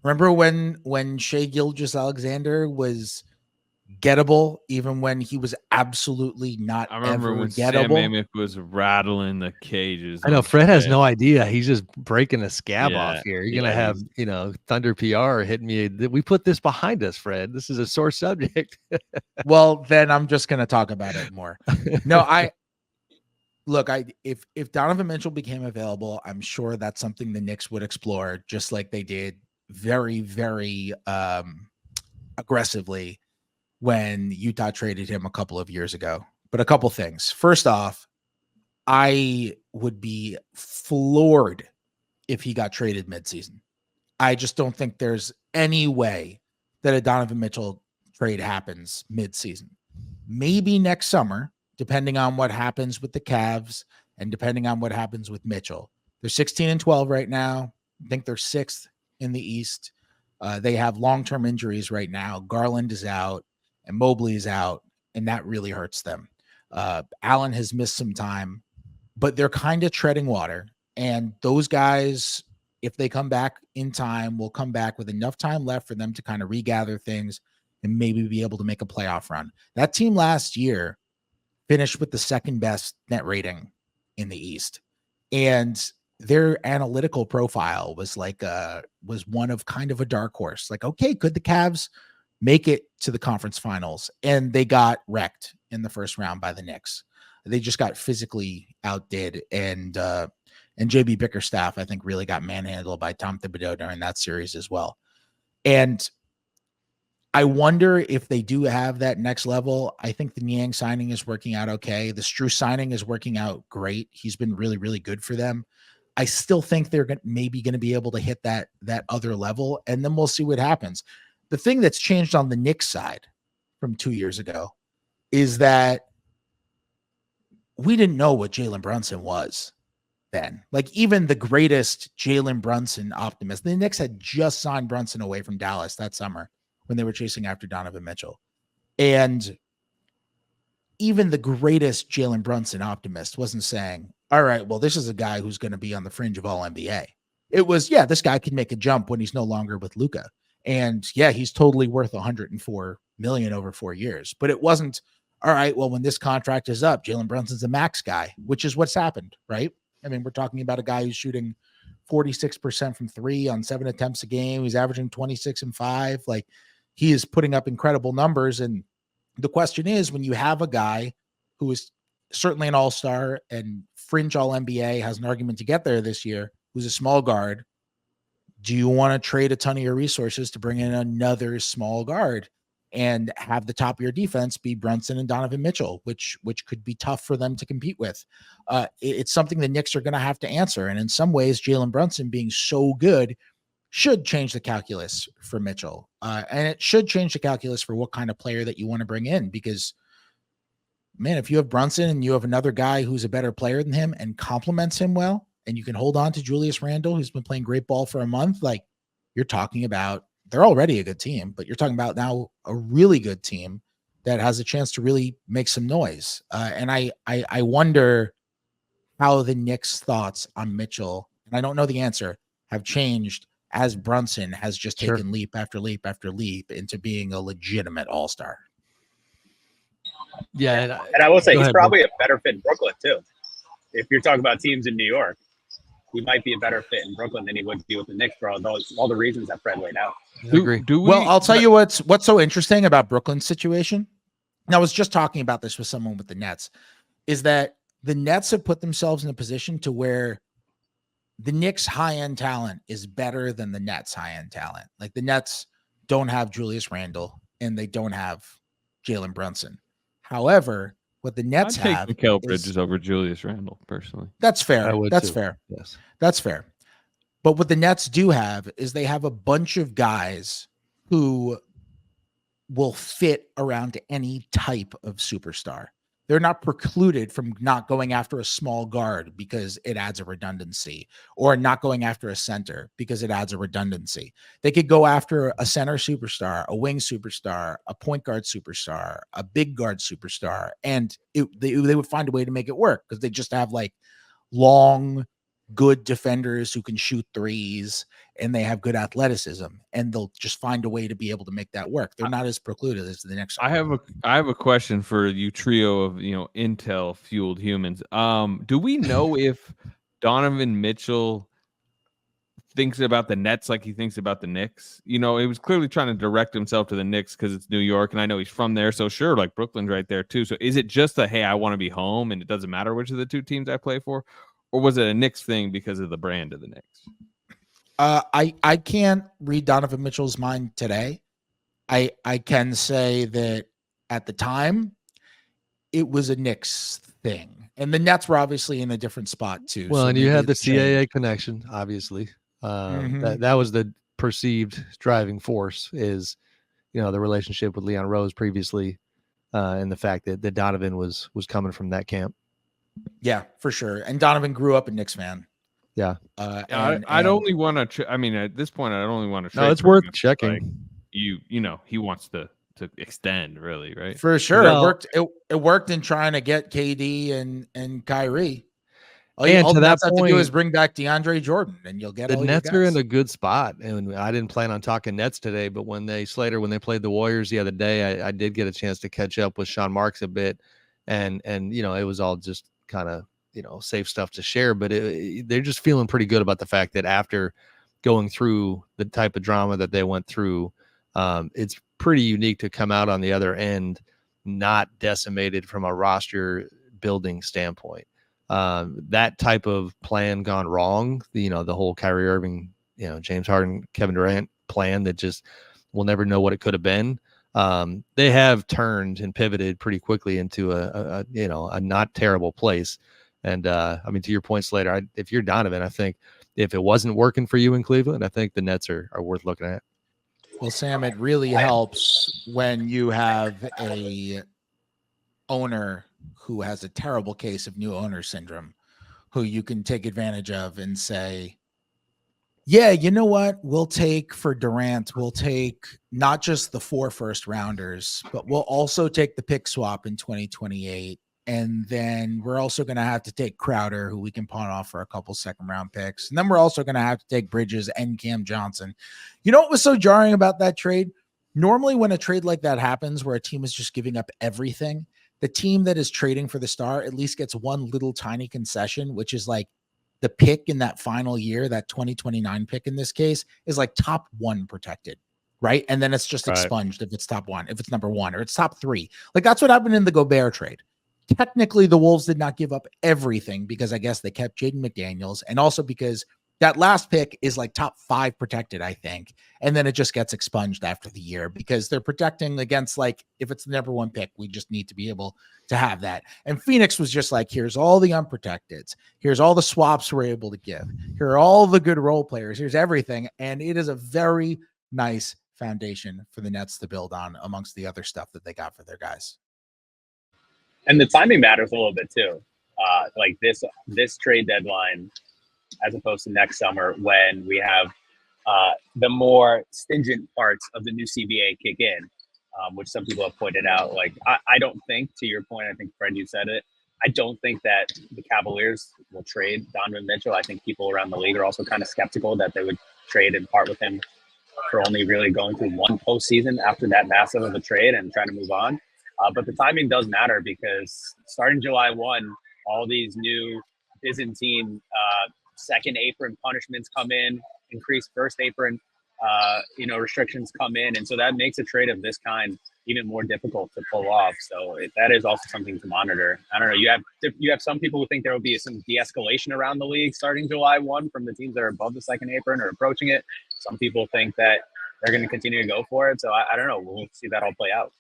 Remember when Shea Gilgeous-Alexander was gettable, even when he was absolutely not I remember ever when Sam gettable? Amick was rattling the cages. I know on Fred has Fred. no idea. He's just breaking a scab Yeah, off here. You're yeah, gonna have, Thunder PR hitting me. We put this behind us, Fred. This is a sore subject. Well, then I'm just going to talk about it more. No, if Donovan Mitchell became available, I'm sure that's something the Knicks would explore, just like they did very, very aggressively when Utah traded him a couple of years ago. But a couple things. First off, I would be floored if he got traded midseason. I just don't think there's any way that a Donovan Mitchell trade happens midseason. Maybe next summer, depending on what happens with the Cavs and depending on what happens with Mitchell. They're 16-12 right now. I think they're 6th in the East. They have long-term injuries right now. Garland is out and Mobley is out, and that really hurts them. Allen has missed some time, but they're kind of treading water. And those guys, if they come back in time, will come back with enough time left for them to kind of regather things and maybe be able to make a playoff run. That team last year finished with the second best net rating in the East. And their analytical profile was was one of kind of a dark horse. Like, okay, could the Cavs make it to the conference finals? And they got wrecked in the first round by the Knicks. They just got physically outdid. And JB Bickerstaff, I think, really got manhandled by Tom Thibodeau during that series as well. And I wonder if they do have that next level. I think the Niang signing is working out okay. The Strus signing is working out great. He's been really, really good for them. I still think they're maybe going to be able to hit that other level, and then we'll see what happens. The thing that's changed on the Knicks side from 2 years ago is that we didn't know what Jalen Brunson was then. Like, even the greatest Jalen Brunson optimist, the Knicks had just signed Brunson away from Dallas that summer when they were chasing after Donovan Mitchell. And even the greatest Jalen Brunson optimist wasn't saying, all right, well, this is a guy who's going to be on the fringe of all NBA. It was, yeah, this guy can make a jump when he's no longer with Luka. And yeah, he's totally worth $104 million over 4 years. But it wasn't, all right, well, when this contract is up, Jalen Brunson's a max guy, which is what's happened, right? I mean, we're talking about a guy who's shooting 46% from 3 on 7 attempts a game. He's averaging 26 and 5. Like, he is putting up incredible numbers. And the question is, when you have a guy who is certainly an all-star and fringe all-NBA, has an argument to get there this year, who's a small guard, do you want to trade a ton of your resources to bring in another small guard and have the top of your defense be Brunson and Donovan Mitchell, which could be tough for them to compete with? It's something the Knicks are going to have to answer. And in some ways, Jalen Brunson being so good should change the calculus for Mitchell. And it should change the calculus for what kind of player that you want to bring in, because, man, if you have Brunson and you have another guy who's a better player than him and complements him well, and you can hold on to Julius Randle, who's been playing great ball for a month, like, you're talking about, they're already a good team, but you're talking about now a really good team that has a chance to really make some noise. And I wonder how the Knicks' thoughts on Mitchell, and I don't know the answer, have changed as Brunson has just taken leap after leap after leap into being a legitimate all-star. Yeah. And I will say he's probably a better fit in Brooklyn too. If you're talking about teams in New York, he might be a better fit in Brooklyn than he would be with the Knicks for all the reasons that Fred laid out. Well, I'll tell you what's so interesting about Brooklyn's situation. And I was just talking about this with someone with the Nets, is that the Nets have put themselves in a position to where the Knicks' high-end talent is better than the Nets' high-end talent. Like, the Nets don't have Julius Randle and they don't have Jalen Brunson. However, what the Nets have, Mikal Bridges over Julius Randle, personally. That's fair. That's too. fair. Yes, that's fair. But what the Nets do have is they have a bunch of guys who will fit around any type of superstar. They're not precluded from not going after a small guard because it adds a redundancy, or not going after a center because it adds a redundancy. They could go after a center superstar, a wing superstar, a point guard superstar, a big guard superstar, and they would find a way to make it work because they just have like long good defenders who can shoot threes, and they have good athleticism, and they'll just find a way to be able to make that work. They're not as precluded as the Knicks I are. have a question for you trio of Intel fueled humans. Do we know if Donovan Mitchell thinks about the Nets like he thinks about the Knicks? He was clearly trying to direct himself to the Knicks because it's New York, and I know he's from there. So sure, like Brooklyn's right there too. So is it just hey, I want to be home, and it doesn't matter which of the two teams I play for, or was it a Knicks thing because of the brand of the Knicks? I can't read Donovan Mitchell's mind today. I can say that at the time, it was a Knicks thing, and the Nets were obviously in a different spot too. Well, so and you maybe had the it's changed. CAA connection, obviously. Mhm. That was the perceived driving force is, the relationship with Leon Rose previously, and the fact that Donovan was coming from that camp. Yeah, for sure. And Donovan grew up a Knicks fan. Yeah. I'd only want to. At this point, I'd only want to. No, it's worth checking. Like, he wants to extend, really, right? For sure, Well, it worked. It worked in trying to get KD and Kyrie. All And the to that Nets have to do is point, bring back DeAndre Jordan, and you'll get the all your Nets are in guys. a good spot. And I didn't plan on talking Nets today, but when they played the Warriors the other day, I did get a chance to catch up with Sean Marks a bit, and it was all just kind of safe stuff to share. But they're just feeling pretty good about the fact that after going through the type of drama that they went through, it's pretty unique to come out on the other end not decimated from a roster building standpoint. That type of plan gone wrong, the whole Kyrie Irving, James Harden, Kevin Durant plan that just we'll never know what it could have been. They have turned and pivoted pretty quickly into a not terrible place. And to your point, Slater, if you're Donovan, I think if it wasn't working for you in Cleveland, I think the Nets are worth looking at. Well, Sam, it really helps when you have a owner who has a terrible case of new owner syndrome, who you can take advantage of and say, yeah, you know what? We'll take for Durant, we'll take not just the 4 first rounders, but we'll also take the pick swap in 2028. And then we're also going to have to take Crowder, who we can pawn off for a couple second round picks. And then we're also going to have to take Bridges and Cam Johnson. You know what was so jarring about that trade? Normally, when a trade like that happens, where a team is just giving up everything, the team that is trading for the star at least gets one little tiny concession, which is like the pick in that final year, that 2029 pick in this case, is like top 1 protected, right? And then it's just expunged if it's top 1, if it's number 1, or it's top 3. Like that's what happened in the Gobert trade. Technically, the Wolves did not give up everything because I guess they kept Jaden McDaniels, and also because that last pick is like top 5 protected, I think. And then it just gets expunged after the year because they're protecting against, like, if it's the number 1 pick, we just need to be able to have that. And Phoenix was just like, here's all the unprotecteds. Here's all the swaps we're able to give. Here are all the good role players. Here's everything. And it is a very nice foundation for the Nets to build on amongst the other stuff that they got for their guys. And the timing matters a little bit too. Like this trade deadline, as opposed to next summer when we have the more stringent parts of the new CBA kick in, which some people have pointed out. Like, I don't think, to your point, I think, Fred, you said it, I don't think that the Cavaliers will trade Donovan Mitchell. I think people around the league are also kind of skeptical that they would trade and part with him for only really going through one postseason after that massive of a trade and trying to move on. But the timing does matter because starting July 1, all these new Byzantine second apron punishments come in, increased first apron restrictions come in. And so that makes a trade of this kind even more difficult to pull off. So that is also something to monitor. I don't know. You have some people who think there will be some de-escalation around the league starting July 1 from the teams that are above the second apron or approaching it. Some people think that they're going to continue to go for it. So I don't know. We'll see that all play out.